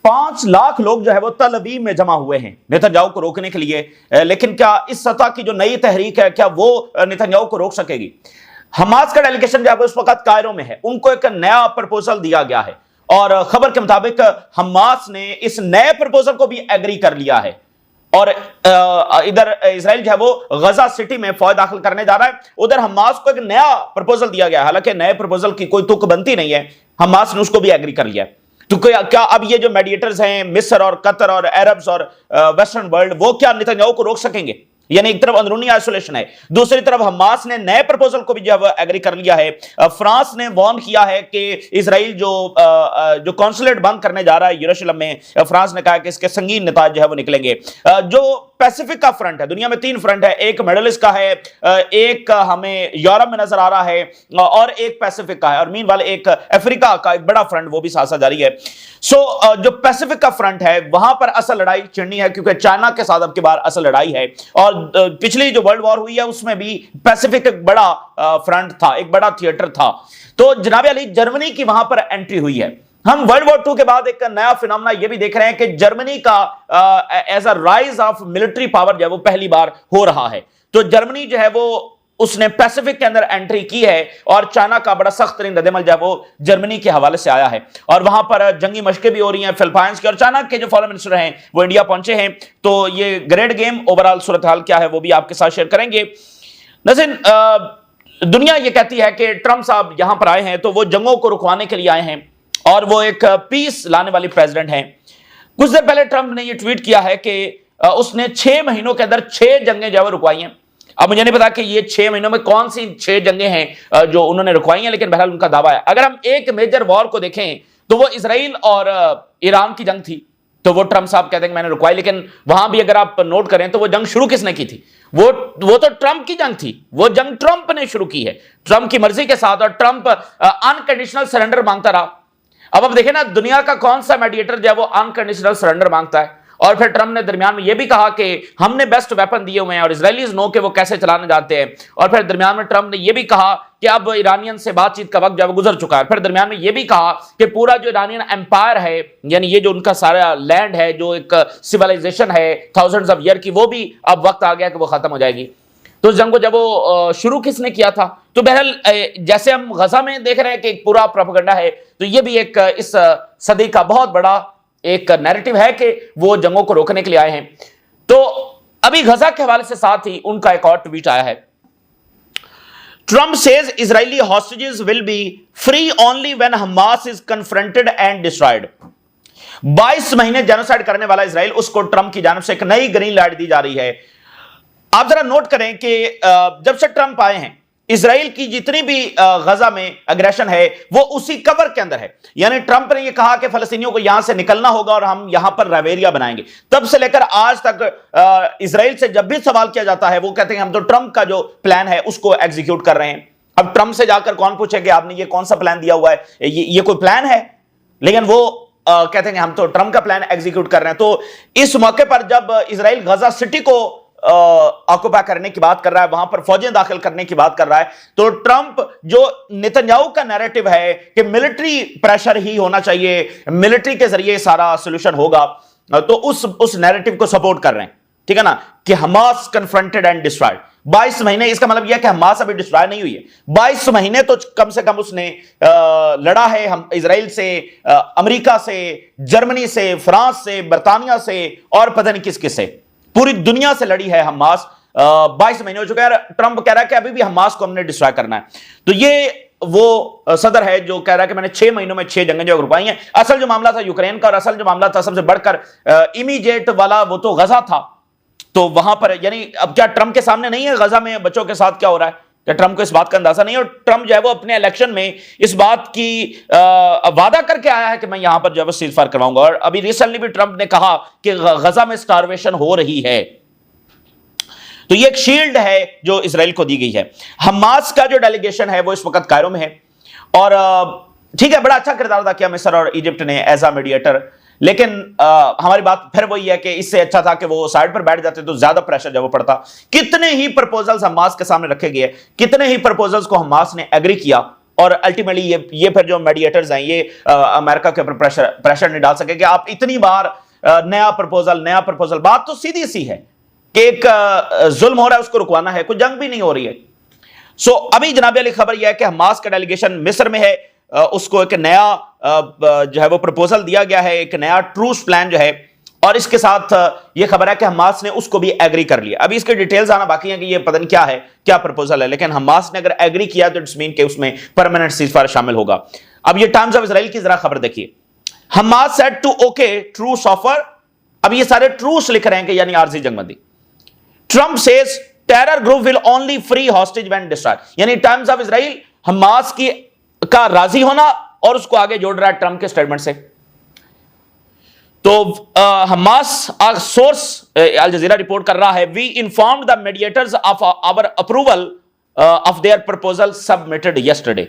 5 لاکھ لوگ جو ہے وہ تل ابیب میں جمع ہوئے ہیں نتنیاہو کو روکنے کے لیے، لیکن کیا اس سطح کی جو نئی تحریک ہے کیا وہ نتنیاہو کو روک سکے گی؟ حماس کا ڈیلیگیشن جو ہے وہ اس وقت کائرو میں ہے، ان کو ایک نیا پرپوزل دیا گیا ہے اور خبر کے مطابق حماس نے اس نئے پرپوزل کو بھی ایگری کر لیا ہے، اور ادھر اسرائیل جو ہے وہ غزہ سٹی میں فوج داخل کرنے جا رہا ہے، ادھر حماس کو ایک نیا پرپوزل دیا گیا ہے، حالانکہ نئے پرپوزل کی کوئی تک بنتی نہیں ہے، حماس نے اس کو بھی ایگری کر لیا ہے۔ تو کیا اب یہ جو میڈیٹرز ہیں مصر اور قطر اور عربز اور ویسٹرن ورلڈ، وہ کیا نتنیاہو کو روک سکیں گے؟ یعنی ایک طرف اندرونی آئسولیشن ہے، دوسری طرف حماس نے نئے پرپوزل کو بھی جو ہے ایگری کر لیا ہے۔ فرانس نے وارن کیا ہے کہ اسرائیل جو کونسولیٹ بند کرنے جا رہا ہے یروشلم میں، فرانس نے کہا کہ اس کے سنگین نتائج جو ہے وہ نکلیں گے۔ جو پیسیفک کا فرنٹ ہے، دنیا میں 3 فرنٹ ہے، ایک مڈل ایسٹ کا ہے، ایک ہمیں یورپ میں نظر آ رہا ہے، اور ایک پیسیفک کا ہے، اور مین والے ایک افریقہ کا ایک بڑا فرنٹ وہ بھی ساتھ ساتھ جاری ہے۔ جو پیسیفک کا فرنٹ ہے وہاں پر اصل لڑائی چھڑنی ہے، کیونکہ چائنا کے ساتھ اب کی بار اصل لڑائی ہے، اور پچھلی جو ورلڈ وار ہوئی ہے اس میں بھی پیسیفک ایک بڑا فرنٹ تھا، ایک بڑا تھیٹر تھا۔ تو جناب علی جرمنی کی وہاں پر انٹری ہوئی ہے۔ ہم ورلڈ وار 2 کے بعد ایک نیا فینومنا یہ بھی دیکھ رہے ہیں کہ جرمنی کا as a rise of military power جو ہے وہ پہلی بار ہو رہا ہے۔ تو جرمنی جو ہے وہ اس نے پیسیفک کے اندر انٹری کی ہے، اور چائنا کا بڑا سخت ترین رد عمل جو ہے وہ جرمنی کے حوالے سے آیا ہے، اور وہاں پر جنگی مشقیں بھی ہو رہی ہیں فلپائنز کی، اور چائنا کے جو فارن منسٹر ہیں وہ انڈیا پہنچے ہیں۔ تو یہ گریٹ گیم اوورال صورتحال کیا ہے وہ بھی آپ کے ساتھ شیئر کریں گے۔ ناظرین، دنیا یہ کہتی ہے کہ ٹرمپ صاحب یہاں پر آئے ہیں تو وہ جنگوں کو رکوانے کے لیے آئے ہیں، اور وہ ایک پیس لانے والی پریزیڈنٹ ہیں۔ کچھ دیر پہلے ٹرمپ نے یہ ٹویٹ کیا ہے کہ اس نے 6 مہینوں کے اندر 6 جنگیں جو ہے وہ رکوائی ہیں۔ اب مجھے نہیں پتا کہ یہ 6 مہینوں میں کون سی 6 جنگیں ہیں جو انہوں نے رکوائی ہیں، لیکن بہرحال ان کا دعویٰ ہے۔ اگر ہم ایک میجر وار کو دیکھیں تو وہ اسرائیل اور ایران کی جنگ تھی، تو وہ ٹرمپ صاحب کہتے ہیں کہ میں نے رکوائی، لیکن وہاں بھی اگر آپ نوٹ کریں تو وہ جنگ شروع کس نے کی تھی؟ وہ تو ٹرمپ کی جنگ تھی، وہ جنگ ٹرمپ نے شروع کی ہے، ٹرمپ کی مرضی کے ساتھ، اور ٹرمپ انکنڈیشنل سرنڈر مانگتا رہا۔ اب دیکھیں نا، دنیا کا کون سا میڈیٹر جو ہے وہ انکنڈیشنل سرنڈر مانگتا ہے؟ اور پھر ٹرمپ نے درمیان میں یہ بھی کہا کہ ہم نے بیسٹ ویپن دیے ہوئے ہیں، اور اسرائیلیز نو کہ وہ کیسے چلانے جاتے ہیں، اور پھر درمیان میں ٹرمپ نے یہ بھی کہا کہ اب ایرانین سے بات چیت کا وقت جو ہے وہ گزر چکا ہے، پھر درمیان میں یہ بھی کہا کہ پورا جو ایرانین امپائر ہے، یعنی یہ جو ان کا سارا لینڈ ہے، جو ایک سیولائزیشن ہے تھاؤزنڈز آف ایئر کی، وہ بھی اب وقت آ گیا کہ وہ ختم ہو جائے گی۔ تو اس جنگ کو جب وہ شروع کس نے کیا تھا؟ تو بہرحال جیسے ہم غزہ میں دیکھ رہے ہیں کہ ایک پورا پروپیگنڈا ہے، تو یہ بھی ایک اس صدی کا بہت بڑا ایک نیریٹو ہے کہ وہ جنگوں کو روکنے کے لیے آئے ہیں۔ تو ابھی غزہ کے حوالے سے ساتھ ہی ان کا ایک اور ٹویٹ آیا ہے۔ Trump says Israeli hostages will be free only when Hamas is confronted and destroyed۔ 22 مہینے جینوسائیڈ کرنے والا اسرائیل، اس کو ٹرمپ کی جانب سے ایک نئی گرین لائٹ دی جا رہی ہے۔ آپ ذرا نوٹ کریں کہ جب سے ٹرمپ آئے ہیں، اسرائیل کی جتنی بھی غزہ میں اگریشن ہے وہ اسی کور کے اندر ہے، یعنی ٹرمپ نے یہ کہا کہ فلسطینیوں کو یہاں سے نکلنا ہوگا اور ہم یہاں پر رائیویریا بنائیں گے۔ تب سے لے کر آج تک اسرائیل سے جب بھی سوال کیا جاتا ہے وہ کہتے ہیں ہم تو ٹرمپ کا جو پلان ہے اس کو ایگزیکیوٹ کر رہے ہیں۔ اب ٹرمپ سے جا کر کون پوچھے کہ آپ نے یہ کون سا پلان دیا ہوا ہے، یہ کوئی پلان ہے؟ لیکن وہ کہتے ہیں کہ ہم تو ٹرمپ کا پلان ایگزیکیوٹ کر رہے ہیں۔ تو اس موقع پر جب اسرائیل غزہ سٹی کو آکوپائی کرنے کی بات کر رہا ہے، وہاں پر فوجیں داخل کرنے کی بات کر رہا ہے، تو ٹرمپ جو نتنیاہو کا نیریٹو ہے کہ ملٹری پریشر ہی ہونا چاہیے، ملٹری کے ذریعے سارا سولوشن ہوگا، تو اس نیریٹو کو سپورٹ کر رہے ہیں، ٹھیک ہے نا، کہ حماس کنفرنٹڈ اینڈ ڈسٹرائڈ۔ 22 مہینے، اس کا مطلب یہ کہ حماس ابھی ڈسٹرائے نہیں ہوئی ہے، 22 مہینے تو کم سے کم اس نے لڑا ہے اسرائیل سے، امریکہ سے، جرمنی سے، فرانس سے، برطانیہ سے، اور پتہ نہیں کس کس سے، پوری دنیا سے لڑی ہے حماس۔ 22 مہینے ہو چکے ہیں، ٹرمپ کہہ رہا ہے کہ ابھی بھی حماس کو ہم نے ڈسٹرائے کرنا ہے۔ تو یہ وہ صدر ہے جو کہہ رہا ہے کہ میں نے 6 مہینوں میں 6 جنگیں جو رکوائی ہیں۔ اصل جو معاملہ تھا یوکرین کا، اور اصل جو معاملہ تھا سب سے بڑھ کر امیڈیٹ والا، وہ تو غزہ تھا۔ تو وہاں پر یعنی اب کیا ٹرمپ کے سامنے نہیں ہے غزہ میں بچوں کے ساتھ کیا ہو رہا ہے؟ کہ ٹرمپ کو اس بات کا اندازہ نہیں ہے؟ اور ٹرمپ جو ہے وہ اپنے الیکشن میں اس بات کی وعدہ کر کے آیا ہے کہ میں یہاں پر جو ہے وہ سیز فائر کرواؤں گا، اور ابھی ریسنٹلی بھی ٹرمپ نے کہا کہ غزہ میں سٹارویشن ہو رہی ہے۔ تو یہ ایک شیلڈ ہے جو اسرائیل کو دی گئی ہے۔ حماس کا جو ڈیلیگیشن ہے وہ اس وقت کائرو میں ہے، اور ٹھیک ہے بڑا اچھا کردار ادا کیا مصر اور ایجپٹ نے ایز اے میڈیٹر، لیکن ہماری بات پھر وہی ہے کہ اس سے اچھا تھا کہ وہ سائڈ پر بیٹھ جاتے تو زیادہ پریشر جب وہ پڑتا۔ کتنے ہی پرپوزلز حماس کے سامنے رکھے گئے، کتنے ہی پرپوزلز کو حماس نے ایگری کیا، اور الٹیمیٹلی یہ پھر جو میڈیٹرز ہیں یہ امریکہ کے اوپر پریشر نہیں ڈال سکے کہ آپ اتنی بار نیا پرپوزل. بات تو سیدھی سی ہے کہ ایک ظلم ہو رہا ہے اس کو رکوانا ہے, کوئی جنگ بھی نہیں ہو رہی ہے. سو ابھی جناب علی خبر یہ ہے کہ حماس کا ڈیلیگیشن مصر میں ہے, اس کو ایک نیا جو ہے وہ پرپوزل دیا گیا ہے, ایک نیا ٹروس پلان جو ہے, اور اس کے ساتھ یہ خبر ہے کہ حماس نے اس کو بھی ایگری کر لیا. ابھی اس کے ڈیٹیلز آنا باقی ہیں کہ یہ پتہ نہیں کیا ہے, کیا پرپوزل ہے, لیکن حماس نے اگر ایگری کیا تو اٹس مین کہ اس میں پرماننٹ سیز فائر شامل ہوگا. اب یہ ٹائمز آف اسرائیل کی ذرا خبر دیکھیے. Hamas said to okay truce offer. اب یہ سارے ٹروس لکھ رہے ہیں کہ یعنی عارضی جنگ بندی. Trump says terror group will only free hostage when destroyed. یعنی ٹائمز آف اسرائیل حماس کی کا راضی ہونا اور اس کو آگے جوڑ رہا ہے ٹرمپ کے سٹیٹمنٹ سے. تو حماس سورس الجزیرہ رپورٹ کر رہا ہے, we informed the mediators of our approval of their proposal submitted yesterday.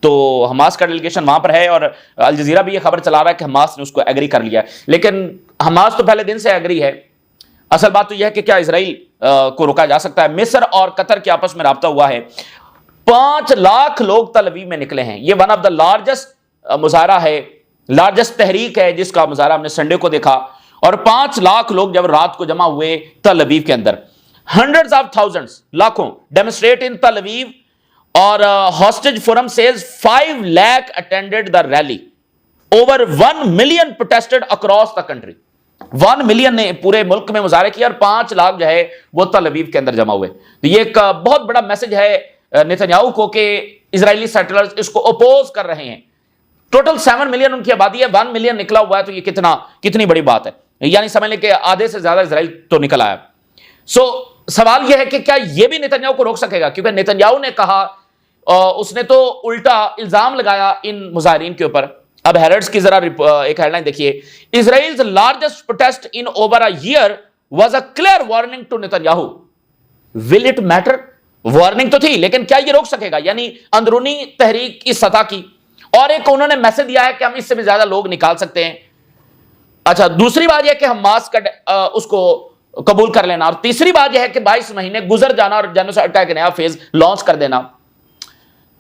تو حماس کا ڈیلیگیشن وہاں پر ہے اور الجزیرہ بھی یہ خبر چلا رہا ہے کہ حماس نے اس کو ایگری کر لیا ہے. لیکن حماس تو پہلے دن سے ایگری ہے. اصل بات تو یہ ہے کہ کیا اسرائیل کو روکا جا سکتا ہے. مصر اور قطر کے آپس میں رابطہ ہوا ہے. 5 لاکھ لوگ تل ابیب میں نکلے ہیں. یہ ون آف دا لارجسٹ مظاہرہ ہے, لارجسٹ تحریک ہے جس کا مظاہرہ ہم نے سنڈے کو دیکھا. اور 5 لاکھ لوگ جب رات کو جمع ہوئے تل ابیب کے اندر, ہنڈریڈز آف تھاؤزنڈز لاکھوں ڈیمونسٹریٹ ان تل ابیب. اور hostage forum says 5 lakh attended the rally. Over 1 million protested across the country. 1 million نے پورے ملک میں مظاہرے کیا اور 5 لاکھ جو ہے وہ تل ابیب کے اندر جمع ہوئے. تو یہ ایک بہت بڑا میسج ہے نیتنیاہو کو کہ اسرائیلی سیٹلرز اس کو اپوز کر رہے ہیں. ٹوٹل 7 ملین ان کی آبادی ہے, 1 ملین نکلا ہوا ہے, تو یہ کتنی بڑی بات ہے. یعنی سمجھ لیں کہ آدھے سے زیادہ اسرائیل تو نکل آیا. سو سوال یہ ہے کہ کیا یہ بھی نیتنیاہو کو روک سکے گا, کیونکہ نیتنیاہو نے کہا, اس نے تو الٹا الزام لگایا ان مظاہرین کے اوپر. اب ہیرڈز کی ذرا ایک ہیڈ لائن دیکھیے. Israel's largest protest in over a year was a clear warning to Netanyahu. Will it matter? Warning تو تھی, لیکن کیا یہ روک سکے گا؟ یعنی اندرونی تحریک کی سطح کی. اور ایک انہوں نے میسج دیا ہے کہ ہم اس سے بھی زیادہ لوگ نکال سکتے ہیں. اچھا, دوسری بات یہ کہ حماس کا اس کو قبول کر لینا. اور تیسری بات یہ ہے کہ 22 مہینے گزر جانا اور جینوسائیڈ کا ایک نیا فیز لانچ کر دینا.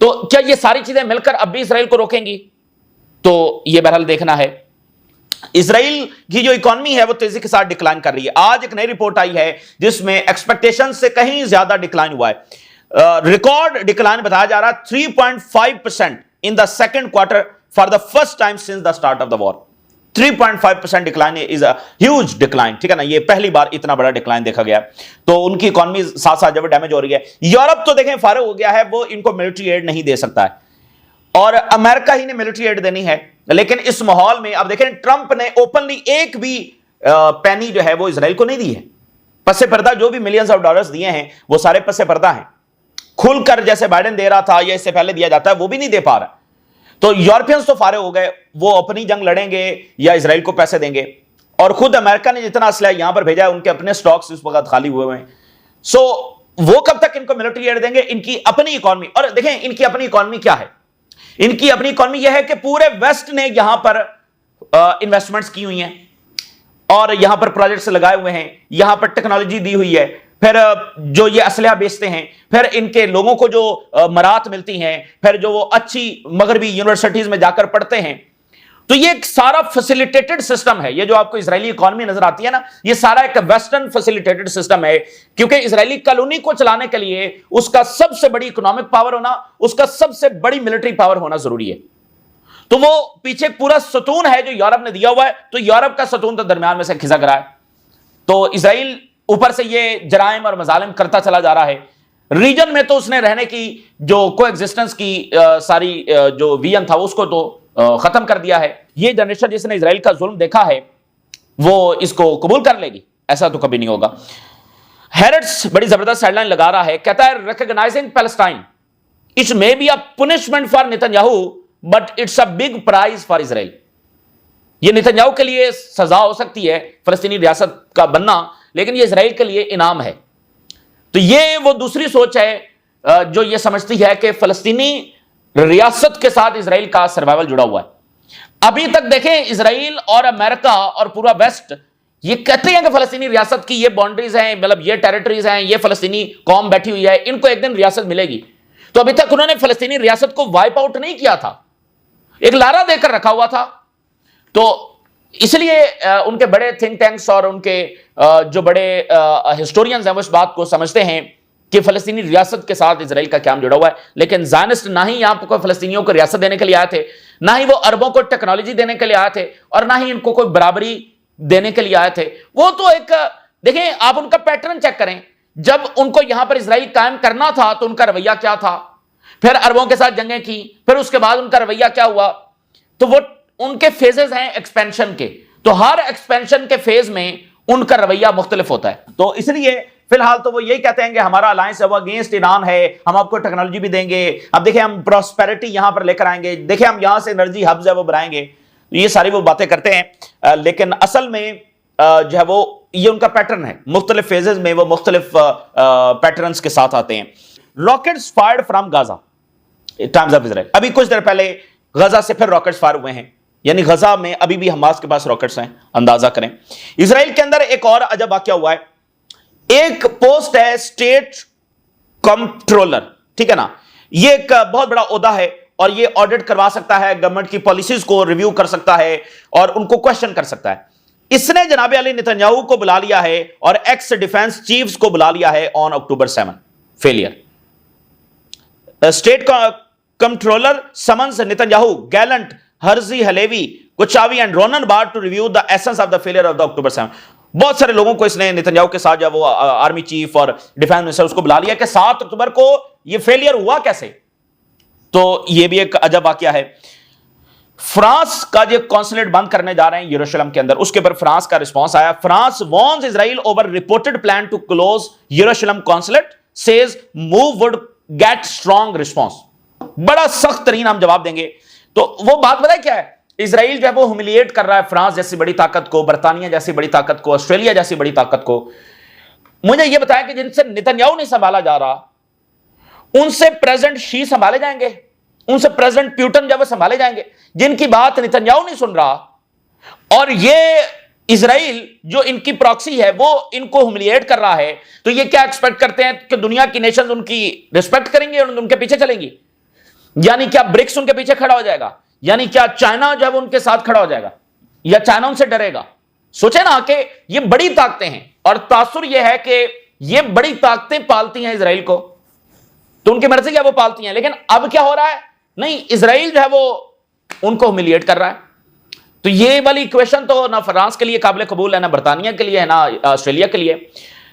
تو کیا یہ ساری چیزیں مل کر اب بھی اسرائیل کو روکیں گی؟ تو یہ بہرحال دیکھنا ہے. اسرائیل کی جو اکانومی ہے وہ تیزی کے ساتھ ڈکلائن کر رہی ہے. آج ایک نئی رپورٹ آئی ہے جس میں ایکسپیکٹیشن سے کہیں زیادہ ڈکلائن ہوا ہے. ریکارڈ ڈکلائن بتایا جا رہا ہے 3.5% in the second quarter for the first time since the start of the war. 3.5% decline is a huge decline. ٹھیک ہے نا, یہ پہلی بار اتنا بڑا ڈکلائن دیکھا گیا. تو ان کی اکانومی ساتھ ساتھ جب ڈیمیج ہو رہی ہے. یورپ تو دیکھیں فارغ ہو گیا ہے, وہ ان کو ملٹری ایڈ نہیں دے سکتا ہے, اور امریکہ ہی نے ملٹری ایڈ دینی ہے. لیکن اس ماحول میں اب دیکھیں ٹرمپ نے اوپنلی ایک بھی پینی جو ہے وہ اسرائیل کو نہیں دی ہے. پس پردہ جو بھی ملینز آف ڈالرز دیے ہیں وہ سارے پس پردہ ہیں. کھل کر جیسے بائیڈن دے رہا تھا یا اس سے پہلے دیا جاتا ہے وہ بھی نہیں دے پا رہا. تو یورپینز تو فارغ ہو گئے, وہ اپنی جنگ لڑیں گے یا اسرائیل کو پیسے دیں گے. اور خود امریکہ نے جتنا اسلحہ یہاں پر بھیجا ہے ان کے اپنے سٹاکس اس وقت خالی ہوئے ہیں. سو وہ کب تک ان کو ملٹری ایڈ دیں گے؟ ان کی اپنی اکانومی. اور دیکھیں ان کی اپنی اکانومی کیا ہے. ان کی اپنی اکانومی یہ ہے کہ پورے ویسٹ نے یہاں پر انویسٹمنٹس کی ہوئی ہیں اور یہاں پر پروجیکٹس لگائے ہوئے ہیں, یہاں پر ٹیکنالوجی دی ہوئی ہے. پھر جو یہ اسلحہ بیچتے ہیں, پھر ان کے لوگوں کو جو مرات ملتی ہیں, پھر جو وہ اچھی مغربی یونیورسٹیز میں جا کر پڑھتے ہیں. تو یہ ایک سارا فیسیلیٹیٹڈ سسٹم ہے. یہ جو آپ کو اسرائیلی اکانومی نظر آتی ہے نا, یہ سارا ایک ویسٹرن فیسیلیٹیٹڈ سسٹم ہے. کیونکہ اسرائیلی کالونی کو چلانے کے لیے اس کا سب سے بڑی اکنامک پاور ہونا, اس کا سب سے بڑی ملٹری پاور ہونا ضروری ہے. تو وہ پیچھے پورا ستون ہے جو یورپ نے دیا ہوا ہے, تو یورپ کا ستون تو درمیان میں سے کھسک رہا ہے. تو اسرائیل اوپر سے یہ جرائم اور مظالم کرتا چلا جا رہا ہے. ریجن میں تو اس نے رہنے کی جو کو ایگزسٹنس کی ساری جو ویژن تھا اس کو تو ختم کر دیا ہے. یہ جنریشن جس نے اسرائیل کا ظلم دیکھا ہے وہ اس کو قبول کر لے گی؟ ایسا تو کبھی نہیں ہوگا. ہیرٹس بڑی زبردست ہیڈ لائن لگا رہا ہے, کہتا ہے recognising Palestine it may be a punishment for Netanyahu but it's a big prize for Israel. یہ نیتنیاہو کے لیے سزا ہو سکتی ہے فلسطینی ریاست کا بننا, لیکن یہ اسرائیل کے لیے انعام ہے. تو یہ وہ دوسری سوچ ہے جو یہ سمجھتی ہے کہ فلسطینی ریاست کے ساتھ اسرائیل کا سروائیول جڑا ہوا ہے. ابھی تک دیکھیں اسرائیل اور امریکہ اور پورا ویسٹ یہ کہتے ہیں کہ فلسطینی ریاست کی یہ باؤنڈریز ہیں, مطلب یہ ٹیریٹریز ہیں, یہ فلسطینی قوم بیٹھی ہوئی ہے, ان کو ایک دن ریاست ملے گی. تو ابھی تک انہوں نے فلسطینی ریاست کو وائپ آؤٹ نہیں کیا تھا، ایک لارا دے کر رکھا ہوا تھا. تو اس لیے ان کے بڑے تھنک ٹینکس اور ان کے جو بڑے ہسٹورینز ہیں وہ اس بات کو سمجھتے ہیں کہ فلسطینی ریاست کے ساتھ اسرائیل کا قیام جڑا ہوا ہے. لیکن زائنسٹ نہ ہی یہاں پر فلسطینیوں کو ریاست دینے کے لیے آئے تھے، نہ ہی وہ عربوں کو ٹیکنالوجی دینے کے لیے آئے تھے، اور نہ ہی ان کو کوئی برابری دینے کے لیے آئے تھے. وہ تو ایک دیکھیں آپ ان کا پیٹرن چیک کریں، جب ان کو یہاں پر اسرائیل قائم کرنا تھا تو ان کا رویہ کیا تھا، پھر عربوں کے ساتھ جنگیں کی، پھر اس کے بعد ان کا رویہ کیا ہوا. تو وہ ان کے فیزز ہیں ایکسپینشن کے، تو ہر ایکسپینشن کے فیز میں ان کا رویہ مختلف ہوتا ہے. تو اس لیے فی الحال تو وہ یہی کہتے ہیں کہ ہمارا الائنس ہے وہ اگینسٹ ایران ہے، ہم آپ کو ٹیکنالوجی بھی دیں گے، اب دیکھیں ہم پراسپیرٹی یہاں پر لے کر آئیں گے، دیکھیں ہم یہاں سے انرجی ہبز ہے وہ بنائیں گے. یہ ساری وہ باتیں کرتے ہیں، لیکن اصل میں جو ہے وہ یہ ان کا پیٹرن ہے، مختلف فیزز میں وہ مختلف پیٹرنز کے ساتھ آتے ہیں. Rockets fired from Gaza Times of اسرائیل. ابھی کچھ دیر پہلے غزہ سے پھر راکٹس فائر ہوئے ہیں، یعنی غزہ میں ابھی بھی حماس کے پاس راکٹس ہیں. اندازہ کریں اسرائیل کے اندر ایک اور عجب واقعہ ہوا ہے. ایک پوسٹ ہے اسٹیٹ کمپٹرولر، ٹھیک ہے نا، یہ ایک بہت بڑا عہدہ ہے اور یہ آڈٹ کروا سکتا ہے، گورنمنٹ کی پالیسیز کو ریویو کر سکتا ہے اور ان کو کوشچن کر سکتا ہے. اس نے جناب علی نتنیاہو کو بلا لیا ہے اور ایکس ڈیفنس چیفز کو بلا لیا ہے on October 7 failure. State comptroller summons Netanyahu Gallant Herzi Halevi Kochavi and Ronen Bar to review the essence of the failure of the October 7. بہت سارے لوگوں کو اس نے نتنیاہو کے ساتھ جب وہ آرمی چیف اور ڈیفنس منسٹر اس کو بلا لیا کہ 7 اکتوبر کو یہ فیلئر ہوا کیسے. تو یہ بھی ایک عجب واقعہ ہے. فرانس کا جو کونسلیٹ بند کرنے جا رہے ہیں یروشلم کے اندر، اس کے اوپر فرانس کا رسپانس آیا. France warns Israel over reported plan to close Jerusalem consulate, says move would get strong response. بڑا سخت ترین ہم جواب دیں گے. تو وہ بات پتہ ہے کیا ہے، اسرائیل جو ہے وہ ہیوملیٹ کر رہا ہے فرانس جیسی بڑی طاقت کو، برطانیہ جیسی بڑی طاقت کو، آسٹریلیا جیسی بڑی طاقت کو. مجھے یہ بتایا کہ جن سے نتنیاہو نہیں سنبھالا جا رہا، ان سے پریزیڈنٹ شی سنبھالے جائیں گے، ان سے پریزیڈنٹ پیوٹن جب وہ سنبھالے جائیں گے، جن کی بات نتنیاہو نہیں سن رہا. اور یہ اسرائیل جو ان کی پراکسی ہے وہ ان کو ہیوملیٹ کر رہا ہے. تو یہ کیا ایکسپیکٹ کرتے ہیں کہ دنیا کی نیشنز ان کی ریسپیکٹ کریں گے اور ان کے پیچھے چلیں گی؟ یعنی کیا برکس ان کے پیچھے کھڑا ہو جائے گا؟ یعنی کیا چائنا جو ہے وہ ان کے ساتھ کھڑا ہو جائے گا یا چائنا ان سے ڈرے گا؟ سوچیں نا کہ یہ بڑی طاقتیں ہیں اور تاثر یہ ہے کہ یہ بڑی طاقتیں پالتی ہیں اسرائیل کو، تو ان کی مرضی کیا وہ پالتی ہیں. لیکن اب کیا ہو رہا ہے، نہیں اسرائیل جو ہے وہ ان کو ہیوملیٹ کر رہا ہے. تو یہ والی ایکویشن تو نہ فرانس کے لیے قابل قبول ہے، نہ برطانیہ کے لیے ہے، نہ آسٹریلیا کے لیے.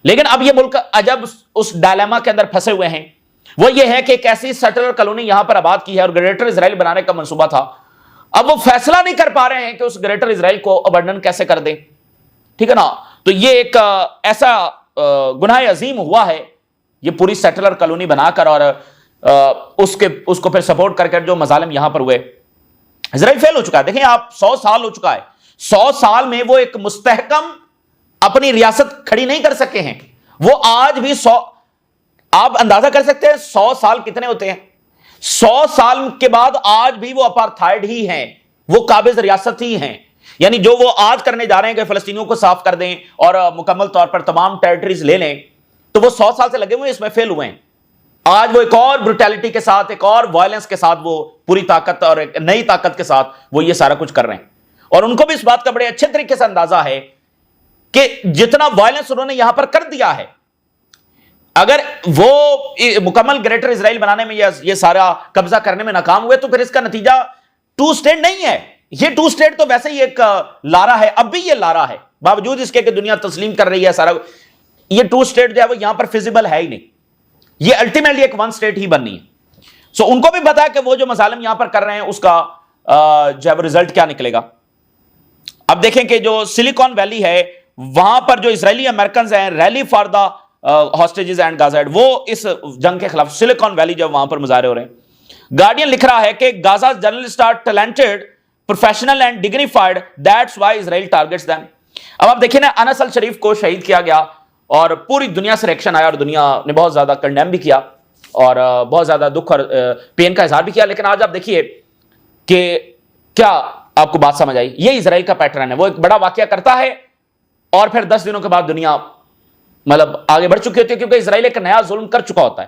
لیکن اب یہ ملک عجب اس ڈائلیما کے اندر پھنسے ہوئے ہیں. وہ یہ ہے کہ ایک ایسی سیٹلر کالونی یہاں پر آباد کی ہے اور گریٹر اسرائیل بنانے کا منصوبہ تھا. اب وہ فیصلہ نہیں کر پا رہے ہیں کہ اس گریٹر اسرائیل کو ابنڈن کیسے کر دیں، ٹھیک ہے نا. تو یہ ایک ایسا گناہ عظیم ہوا ہے، یہ پوری سیٹلر کالونی بنا کر اور اس کو پھر سپورٹ کر جو مظالم یہاں پر ہوئے. اسرائیل فیل ہو چکا ہے. دیکھیں آپ 100 سال ہو چکا ہے، 100 سال میں وہ ایک مستحکم اپنی ریاست کھڑی نہیں کر سکے ہیں. وہ آج بھی آپ اندازہ کر سکتے ہیں 100 سال کتنے ہوتے ہیں. 100 سال کے بعد آج بھی وہ اپارتھائڈ ہی ہیں، وہ قابض ریاست ہی ہیں. یعنی جو وہ آج کرنے جا رہے ہیں کہ فلسطینیوں کو صاف کر دیں اور مکمل طور پر تمام ٹیریٹریز لے لیں، تو وہ 100 سال سے لگے ہوئے اس میں فیل ہوئے ہیں. آج وہ ایک اور بروٹیلٹی کے ساتھ، ایک اور وائلنس کے ساتھ، وہ پوری طاقت اور ایک نئی طاقت کے ساتھ وہ یہ سارا کچھ کر رہے ہیں. اور ان کو بھی اس بات کا بڑے اچھے طریقے سے اندازہ ہے کہ جتنا وائلنس انہوں نے یہاں پر کر دیا ہے، اگر وہ مکمل گریٹر اسرائیل بنانے میں یہ سارا قبضہ کرنے میں ناکام ہوئے تو پھر اس کا نتیجہ 2 اسٹیٹ نہیں ہے. یہ 2 اسٹیٹ تو ویسے ہی ایک لارا ہے، اب بھی یہ لارا ہے باوجود اس کے کہ دنیا تسلیم کر رہی ہے سارا. یہ 2 اسٹیٹ جو ہے وہ یہاں پر فیزیبل ہے ہی نہیں. یہ الٹیمیٹلی ایک 1 اسٹیٹ ہی بننی ہے. سو ان کو بھی پتا ہے کہ وہ جو مظالم یہاں پر کر رہے ہیں اس کا جو ہے وہ رزلٹ کیا نکلے گا. اب دیکھیں کہ جو سلیکون ویلی ہے وہاں پر جو اسرائیلی امریکنز ہیں، rally for the hostages and Gaza, وہ اس جنگ کے خلاف سلیکون ویلی جب وہاں پر مظاہرے ہو رہے ہیں. گارڈین لکھ رہا ہے کہ Gaza journalist are talented, professional and dignified, that's why Israel targets them. اب آپ دیکھیں نا، انس الشریف کو شہید کیا گیا اور پوری دنیا سے ریئیکشن آیا اور دنیا نے بہت زیادہ کنڈیم بھی کیا اور بہت زیادہ دکھ اور پین کا اظہار بھی کیا. لیکن آج آپ دیکھیے کہ کیا آپ کو بات سمجھ آئی. یہ اسرائیل کا پیٹرن ہے، وہ ایک بڑا واقعہ کرتا ہے اور پھر 10 دنوں کے بعد دنیا مطلب آگے بڑھ چکی ہوتی ہے، کیونکہ اسرائیل ایک نیا ظلم کر چکا ہوتا ہے.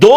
2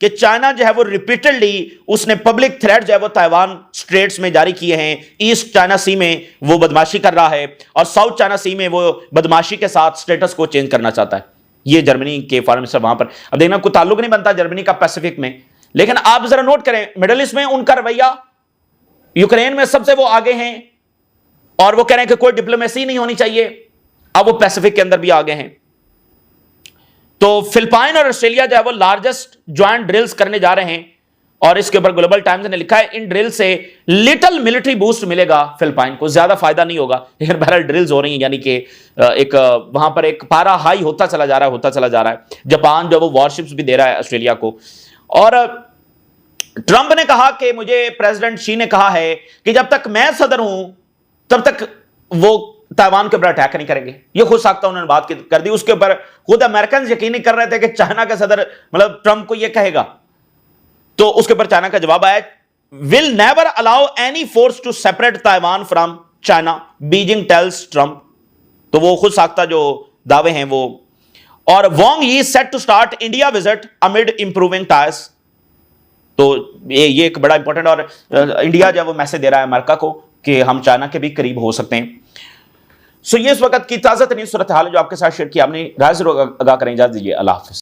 کہ چائنا جو ہے وہ ریپیٹڈلی اس نے پبلک تھریٹ جو ہے وہ تائیوان اسٹریٹس میں جاری کیے ہیں. ایسٹ چائنا سی میں وہ بدماشی کر رہا ہے اور ساؤتھ چائنا سی میں وہ بدماشی کے ساتھ سٹیٹس کو چینج کرنا چاہتا ہے. یہ جرمنی کے فارن منسٹر وہاں پر, اب دیکھنا کوئی تعلق نہیں بنتا جرمنی کا پیسیفک میں, لیکن آپ ذرا نوٹ کریں مڈل ایسٹ میں ان کا رویہ, یوکرین میں سب سے وہ آگے ہیں اور وہ کہہ رہے ہیں کہ کوئی ڈپلومیسی نہیں ہونی چاہیے, اب وہ پیسیفک کے اندر بھی آگے ہیں. تو فلپائن اور آسٹریلیا جو ہے وہ لارجسٹ جوائنٹ ڈرلز کرنے جا رہے ہیں, اور اس کے اوپر گلوبل ٹائمز نے لکھا ہے ان ڈرل سے لٹل ملٹری بوسٹ ملے گا فلپائن کو, زیادہ فائدہ نہیں ہوگا لیکن بہرحال ڈرلز ہو رہی ہیں, یعنی کہ ایک وہاں پر ایک پارا ہائی ہوتا چلا جا رہا ہے. جاپان جو وہ وارشپس بھی دے رہا ہے آسٹریلیا کو. اور ٹرمپ نے کہا کہ مجھے پریزیڈنٹ شی نے کہا ہے کہ جب تک میں صدر ہوں تب تک وہ تائیوان کے اوپر اٹیک نہیں کریں گے. یہ خود ساختہ انہوں نے بات کر دی. اس کے اوپر خود امریکنز یقین نہیں کر رہے تھے کہ چائنا کا صدر مطلب ٹرمپ کو یہ کہے گا, تو اس کے اوپر چائنا کا جواب آیا, will never allow any force to separate Taiwan from China, Beijing tells Trump. تو وہ خود ساختہ جو دعوے ہیں وہ. اور Wang Yi is set to start India visit amid improving ties. تو یہ ایک بڑا امپورٹنٹ, اور انڈیا جو ہے وہ میسج دے رہا ہے امریکہ کو کہ ہم چائنا کے بھی قریب ہو سکتے ہیں. سو یہ اس وقت کی تازہ ترین صورتحال ہے جو آپ کے ساتھ شیئر کی, آپ نے رائے ضرور آگاہ کریں. اجازت دیجیے, اللہ حافظ.